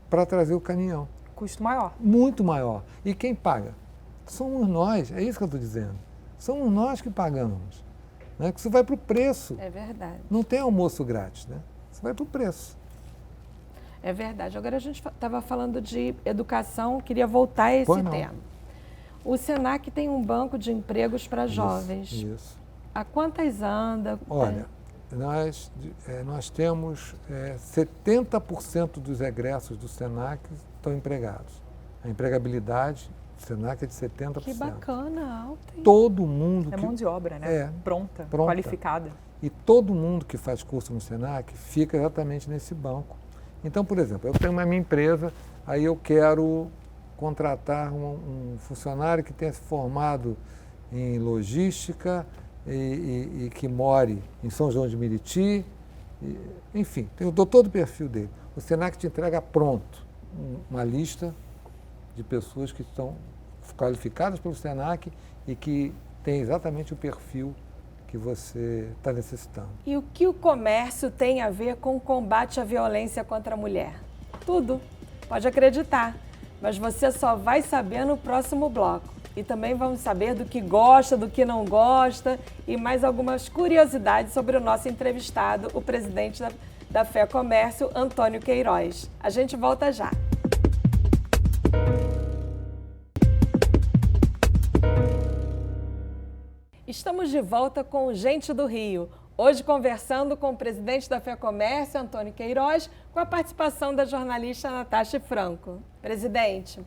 para trazer o caminhão. Custo maior. Muito maior. E quem paga? Somos nós, é isso que eu estou dizendo. Somos nós que pagamos. Né? Que isso vai para o preço. É verdade. Não tem almoço grátis, né? Isso vai para o preço. É verdade. Agora a gente estava falando de educação, queria voltar a esse tema. O Senac tem um banco de empregos para jovens. Isso. Há quantas anda? Olha, nós temos 70% dos egressos do Senac estão empregados. A empregabilidade do Senac é de 70%. Que bacana, alta. Todo mundo... É mão de obra, né? Pronta, qualificada. E todo mundo que faz curso no Senac fica exatamente nesse banco. Então, por exemplo, eu tenho uma minha empresa, aí eu quero contratar um funcionário que tenha se formado em logística e que more em São João de Meriti, enfim, eu dou todo o perfil dele. O Senac te entrega pronto uma lista de pessoas que estão qualificadas pelo Senac e que têm exatamente o perfil que você está necessitando. E o que o comércio tem a ver com o combate à violência contra a mulher? Tudo, pode acreditar, mas você só vai saber no próximo bloco. E também vamos saber do que gosta, do que não gosta e mais algumas curiosidades sobre o nosso entrevistado, o presidente da Fé Comércio, Antônio Queiroz. A gente volta já. Estamos de volta com o Gente do Rio. Hoje conversando com o presidente da Fé Comércio, Antônio Queiroz, com a participação da jornalista Natasha Franco. Presidente,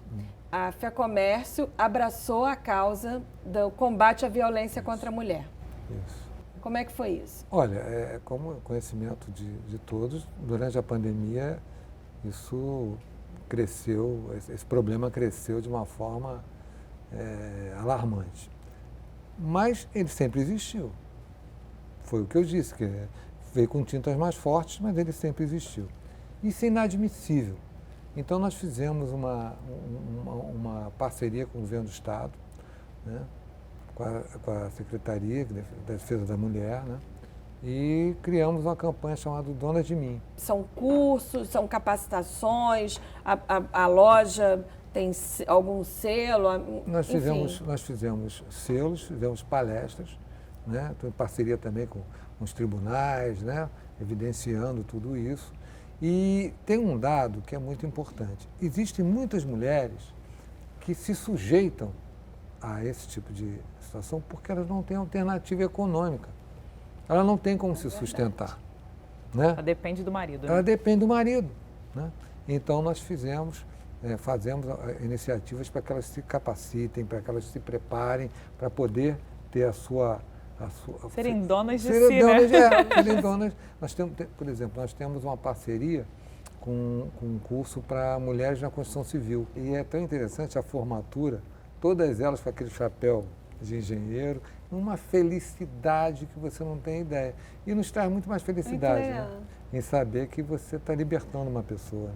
a Fé Comércio abraçou a causa do combate à violência contra a mulher. Isso. Como é que foi isso? Olha, como conhecimento de todos, durante a pandemia, isso cresceu, esse problema cresceu de uma forma alarmante. Mas ele sempre existiu. Foi o que eu disse, que veio com tintas mais fortes, mas ele sempre existiu. Isso é inadmissível. Então, nós fizemos uma parceria com o Governo do Estado, né, com a Secretaria da Defesa da Mulher, né, e criamos uma campanha chamada Dona de Mim. São cursos, são capacitações, a loja tem algum selo? Nós fizemos selos, fizemos palestras, né, em parceria também com os tribunais, né, evidenciando tudo isso. E tem um dado que é muito importante. Existem muitas mulheres que se sujeitam a esse tipo de situação porque elas não têm alternativa econômica. Ela não tem como se sustentar. Né? Ela depende do marido. Ela né? depende do marido. Né? Então, nós fazemos iniciativas para que elas se capacitem, para que elas se preparem, para poder ter a sua serem donas de serem si, donas, né? Serem donas. Nós temos, por exemplo, nós temos uma parceria com um curso para mulheres na construção civil. E é tão interessante a formatura, todas elas com aquele chapéu de engenheiro, uma felicidade que você não tem ideia. E nos traz muito mais felicidade, né? Em saber que você está libertando uma pessoa,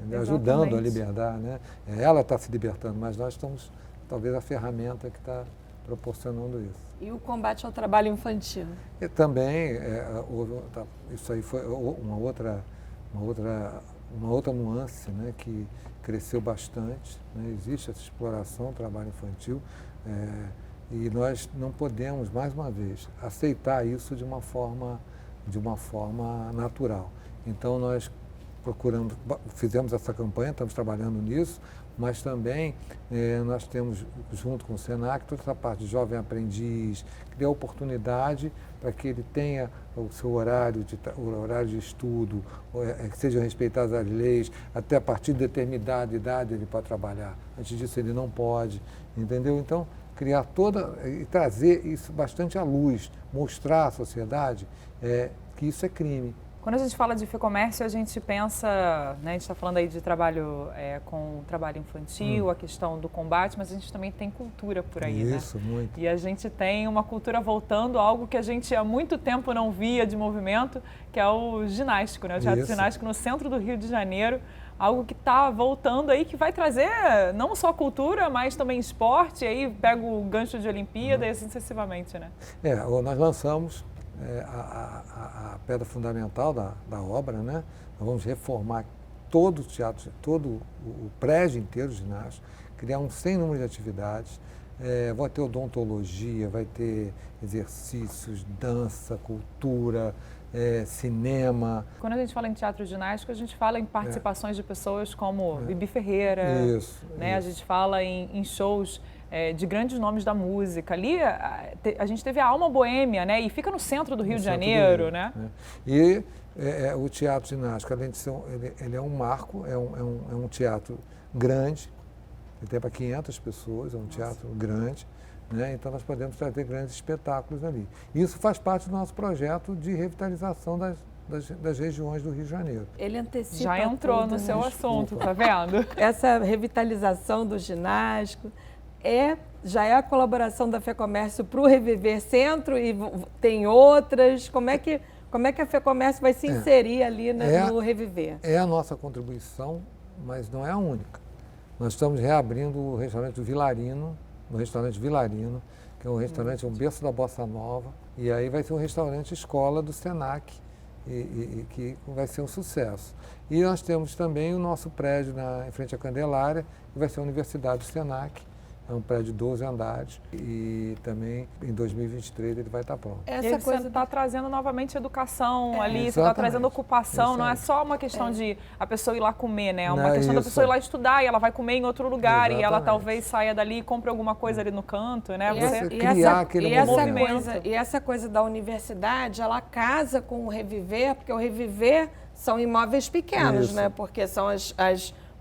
né? Ajudando a libertar, né? Ela está se libertando, mas nós estamos, talvez, a ferramenta que está proporcionando isso. E o combate ao trabalho infantil? E também, isso aí foi uma outra nuance, né, que cresceu bastante, né? Existe essa exploração, trabalho infantil, e nós não podemos, mais uma vez, aceitar isso de uma forma natural. Então, nós fizemos essa campanha, estamos trabalhando nisso, mas também nós temos, junto com o Senac, toda essa parte de jovem aprendiz, criar oportunidade para que ele tenha o seu horário de estudo, que sejam respeitadas as leis, até a partir de determinada idade ele pode trabalhar. Antes disso ele não pode, entendeu? Então, criar e trazer isso bastante à luz, mostrar à sociedade que isso é crime. Quando a gente fala de FEComércio, a gente pensa, né, a gente está falando aí de trabalho com trabalho infantil, a questão do combate, mas a gente também tem cultura por aí, né? Isso, muito. E a gente tem uma cultura voltando a algo que a gente há muito tempo não via de movimento, que é o ginástico, né? O teatro ginástico no centro do Rio de Janeiro, algo que está voltando aí, que vai trazer não só cultura, mas também esporte, aí pega o gancho de Olimpíada e assim sucessivamente, né? Nós lançamos a pedra fundamental da obra, né? Nós vamos reformar todo o teatro, todo o prédio inteiro ginásio, criar um sem número de atividades, vai ter odontologia, vai ter exercícios, dança, cultura, cinema. Quando a gente fala em teatro ginástico, a gente fala em participações de pessoas como Bibi Ferreira, né? A gente fala em shows de grandes nomes da música. Ali a gente teve a Alma Boêmia, né? E fica no centro do Rio de Janeiro, né? E o teatro ginástico, além de ser ele é um marco, é um teatro grande, ele tem para 500 pessoas, é um teatro grande, né? Então nós podemos trazer grandes espetáculos ali. Isso faz parte do nosso projeto de revitalização das regiões do Rio de Janeiro. Ele antecipa Já entrou tudo, no né? seu assunto, tá vendo? Essa revitalização do ginástico já é a colaboração da FEComércio para o Reviver Centro e tem outras? Como é que a FEComércio vai se inserir ali no Reviver? É a nossa contribuição, mas não é a única. Nós estamos reabrindo o restaurante do Vilarino, que é um restaurante, um berço da Bossa Nova, e aí vai ser um restaurante escola do Senac, e que vai ser um sucesso. E nós temos também o nosso prédio em frente à Candelária, que vai ser a Universidade do Senac. É um prédio de 12 andares e também em 2023 ele vai estar pronto. Essa coisa está trazendo novamente educação ali, você está trazendo ocupação, não é só uma questão de a pessoa ir lá comer, né? É uma questão da pessoa ir lá estudar e ela vai comer em outro lugar e ela talvez saia dali e compre alguma coisa ali no canto, né? E essa coisa da universidade, ela casa com o Reviver, porque o Reviver são imóveis pequenos, né? Porque são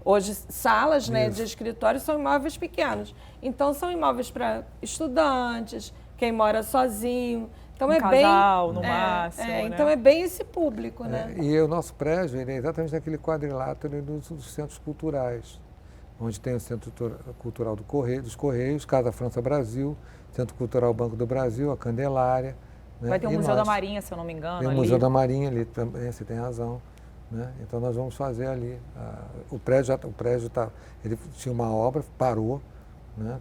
hoje, salas, né, de escritório são imóveis pequenos. Então, são imóveis para estudantes, quem mora sozinho. Então, casal, no máximo. Né? Então, é bem esse público, né? E o nosso prédio ele é exatamente naquele quadrilátero dos centros culturais, onde tem o Centro Cultural dos Correios, Casa França Brasil, Centro Cultural Banco do Brasil, a Candelária. Né? Vai ter o Museu da Marinha, se eu não me engano. Tem o Museu da Marinha ali também, você tem razão. Né? Então nós vamos fazer ali. O prédio ele tinha uma obra, parou, né?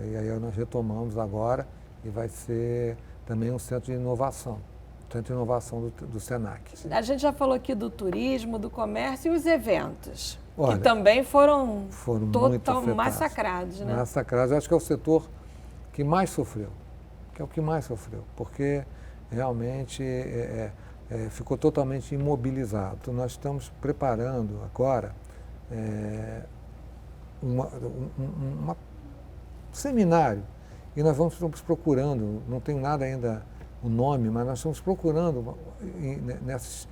E aí nós retomamos agora e vai ser também um centro de inovação, do Senac. A gente já falou aqui do turismo, do comércio e os eventos, Olha, que também foram muito massacrados, né? Massacrados, eu acho que é o setor que mais sofreu, porque realmente ficou totalmente imobilizado. Então, nós estamos preparando agora um seminário e nós estamos procurando, não tenho nada ainda o nome, mas nós estamos procurando nesses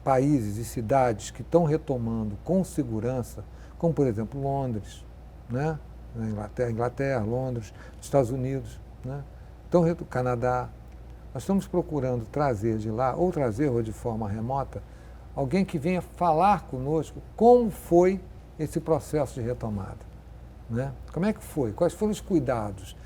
países e cidades que estão retomando com segurança, como por exemplo Londres, né? Inglaterra, Londres, Estados Unidos, né? Então, Canadá. Nós estamos procurando trazer de lá, ou trazer de forma remota, alguém que venha falar conosco como foi esse processo de retomada. Né? Como é que foi? Quais foram os cuidados?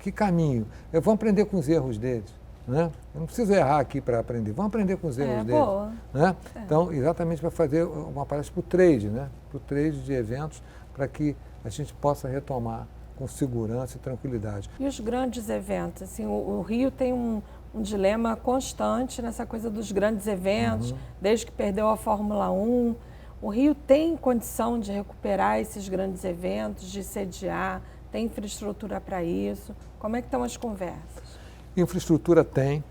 Que caminho? Vamos aprender com os erros deles. Né? Eu não preciso errar aqui para aprender, vamos aprender com os erros deles. Né? Então, exatamente para fazer uma palestra para o trade, né? Para o trade de eventos, para que a gente possa retomar com segurança e tranquilidade. E os grandes eventos? Assim, o Rio tem um dilema constante nessa coisa dos grandes eventos, desde que perdeu a Fórmula 1. O Rio tem condição de recuperar esses grandes eventos, de sediar, tem infraestrutura para isso? Como é que estão as conversas? Infraestrutura tem.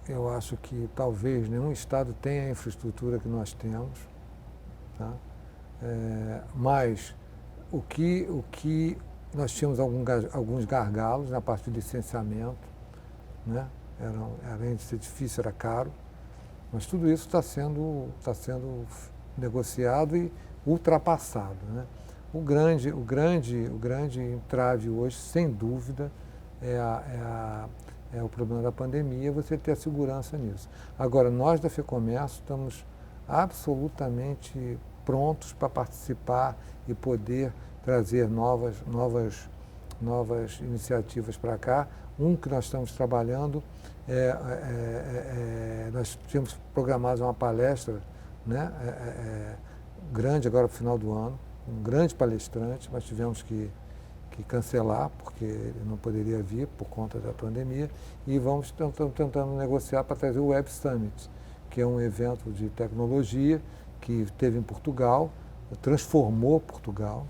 Eu acho que talvez nenhum estado tenha a infraestrutura que nós temos. Tá? Mas o que nós tínhamos alguns gargalos na parte de licenciamento, né? Além de ser difícil, era caro, mas tudo isso está sendo negociado e ultrapassado, né? O grande entrave hoje, sem dúvida, é o problema da pandemia, você ter a segurança nisso. Agora, nós da FEComércio estamos absolutamente prontos para participar e poder trazer novas iniciativas para cá. Um que nós estamos trabalhando, nós tínhamos programado uma palestra, né, grande agora para o final do ano, um grande palestrante, mas tivemos que cancelar, porque ele não poderia vir por conta da pandemia, e estamos tentando negociar para trazer o Web Summit, que é um evento de tecnologia que teve em Portugal, transformou Portugal,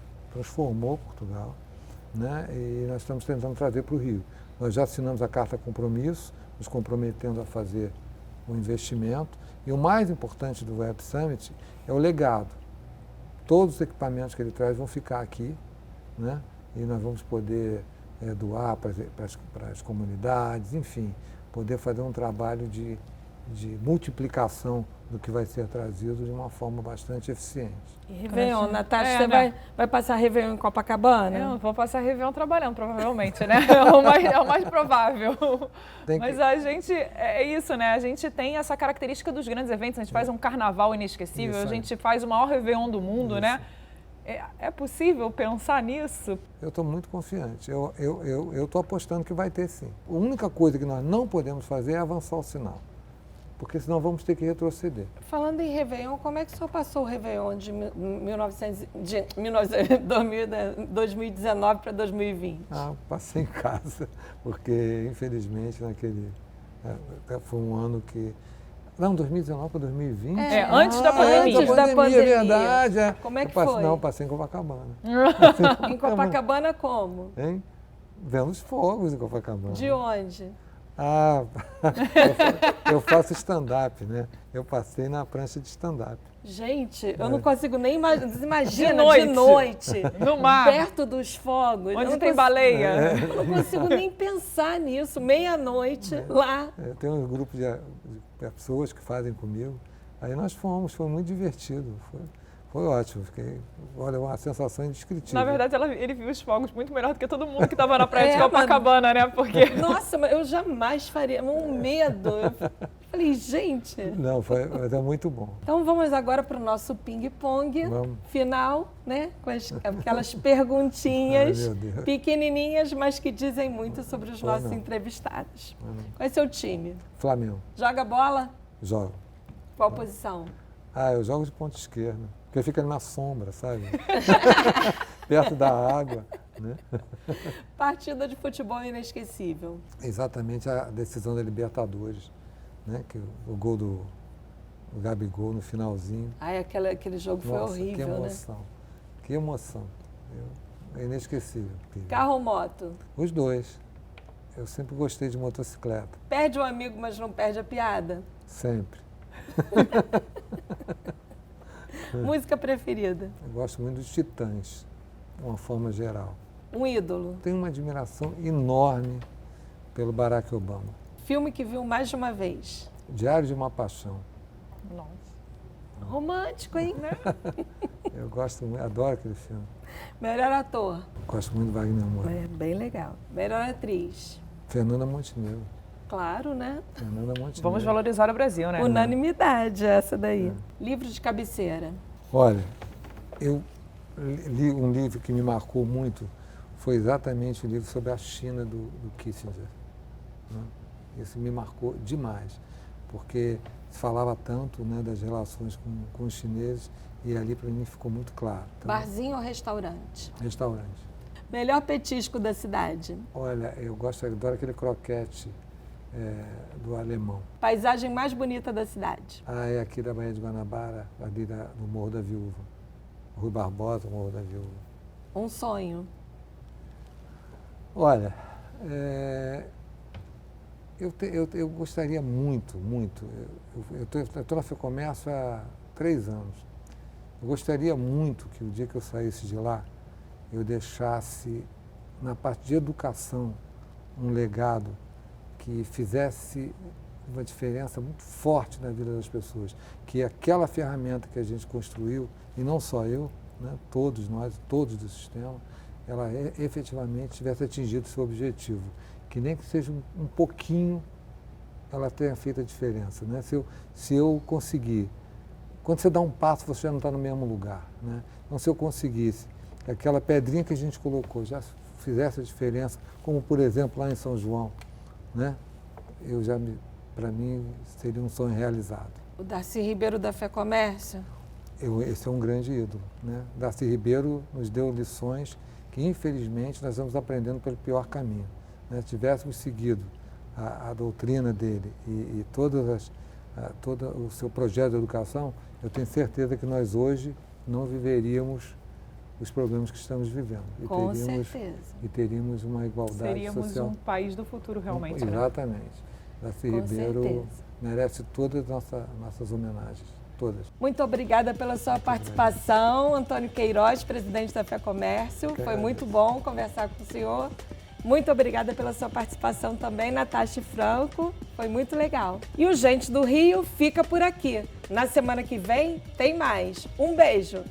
né? E nós estamos tentando trazer para o Rio. Nós já assinamos a carta compromisso, nos comprometendo a fazer o investimento, e o mais importante do Web Summit é o legado. Todos os equipamentos que ele traz vão ficar aqui, né? E nós vamos poder doar para as comunidades, enfim, poder fazer um trabalho de multiplicação do que vai ser trazido de uma forma bastante eficiente. E Réveillon, Natasha, você vai passar Réveillon em Copacabana? Eu vou passar Réveillon trabalhando, provavelmente, né? É o mais provável. Mas a gente, é isso, né? A gente tem essa característica dos grandes eventos, a gente faz um carnaval inesquecível, a gente faz o maior Réveillon do mundo, né? É possível pensar nisso? Eu estou muito confiante. Eu estou apostando que vai ter sim. A única coisa que nós não podemos fazer é avançar o sinal, porque senão vamos ter que retroceder. Falando em Réveillon, como é que o senhor passou o Réveillon de 2019 para 2020? Passei em casa, porque infelizmente foi um ano que... Não, 2019 para 2020? Antes da pandemia. Antes da pandemia, é verdade. Como é que foi? Não, passei em Copacabana. Em Copacabana como? Hein? Vendo os fogos em Copacabana. De onde? Eu faço stand-up, né? Eu passei na prancha de stand-up. Gente, eu não consigo nem imaginar de noite, no mar, perto dos fogos. Onde tem baleia. Eu não consigo nem pensar nisso, meia-noite, lá. Tem um grupo de pessoas que fazem comigo. Aí nós fomos, foi muito divertido. Foi ótimo, olha, uma sensação indescritível. Na verdade, ele viu os fogos muito melhor do que todo mundo que estava na praia de Copacabana, né? Porque... Nossa, mas eu jamais faria, um medo. Eu falei, gente... Não, mas é muito bom. Então vamos agora para o nosso ping-pong final, né? Com aquelas perguntinhas pequenininhas, mas que dizem muito sobre os nossos entrevistados. Qual é seu time? Flamengo. Joga bola? Jogo. Qual posição? Eu jogo de ponta esquerda, porque fica na sombra, sabe? Perto da água, né? Partida de futebol inesquecível. Exatamente a decisão da Libertadores, né? Que o gol do Gabigol no finalzinho. Aquele jogo foi horrível, que emoção, né? Que emoção. É inesquecível. Carro ou moto? Os dois. Eu sempre gostei de motocicleta. Perde um amigo, mas não perde a piada? Sempre. Música preferida? Eu gosto muito dos Titãs, de uma forma geral. Um ídolo? Tenho uma admiração enorme pelo Barack Obama. Filme que viu mais de uma vez? Diário de uma Paixão. Nossa. Romântico, hein? Eu gosto muito, adoro aquele filme. Melhor ator? Gosto muito de Wagner Moura. É bem legal. Melhor atriz? Fernanda Montenegro. Claro, né? Fernanda Montenegro. Vamos valorizar o Brasil, né? Unanimidade essa daí. Livro de cabeceira? Olha, eu li um livro que me marcou muito, foi exatamente o livro sobre a China do Kissinger. Né? Isso me marcou demais, porque se falava tanto, né, das relações com os chineses e ali para mim ficou muito claro. Então, barzinho ou restaurante? Restaurante. Melhor petisco da cidade? Olha, eu adoro aquele croquete do alemão. Paisagem mais bonita da cidade? É aqui da Baía de Guanabara, ali no Morro da Viúva. Rui Barbosa, Morro da Viúva. Um sonho? Olha, eu gostaria muito. Eu estou na FEComércio há 3 anos. Eu gostaria muito que o dia que eu saísse de lá, eu deixasse, na parte de educação, um legado que fizesse uma diferença muito forte na vida das pessoas. Que aquela ferramenta que a gente construiu, e não só eu, né, todos nós, todos do sistema, ela efetivamente tivesse atingido seu objetivo, que nem que seja um pouquinho, ela tenha feito a diferença, né? Se eu conseguir, quando você dá um passo, você já não está no mesmo lugar, né? Então, se eu conseguisse, aquela pedrinha que a gente colocou já fizesse a diferença, como, por exemplo, lá em São João, né? Para mim, seria um sonho realizado. O Darcy Ribeiro da Fé Comércio? Esse é um grande ídolo, né? Darcy Ribeiro nos deu lições que, infelizmente, nós vamos aprendendo pelo pior caminho, né? Se tivéssemos seguido a doutrina dele e todo o seu projeto de educação, eu tenho certeza que nós hoje não viveríamos os problemas que estamos vivendo. Com certeza. E teríamos uma igualdade Seríamos social. um país do futuro, realmente. Exatamente. Darcy Ribeiro merece todas as nossas homenagens. Todas. Muito obrigada pela sua participação, Antônio Queiroz, presidente da Fé Comércio. Foi muito bom conversar com o senhor. Muito obrigada pela sua participação também, Natasha Franco. Foi muito legal. E o Gente do Rio fica por aqui. Na semana que vem tem mais. Um beijo!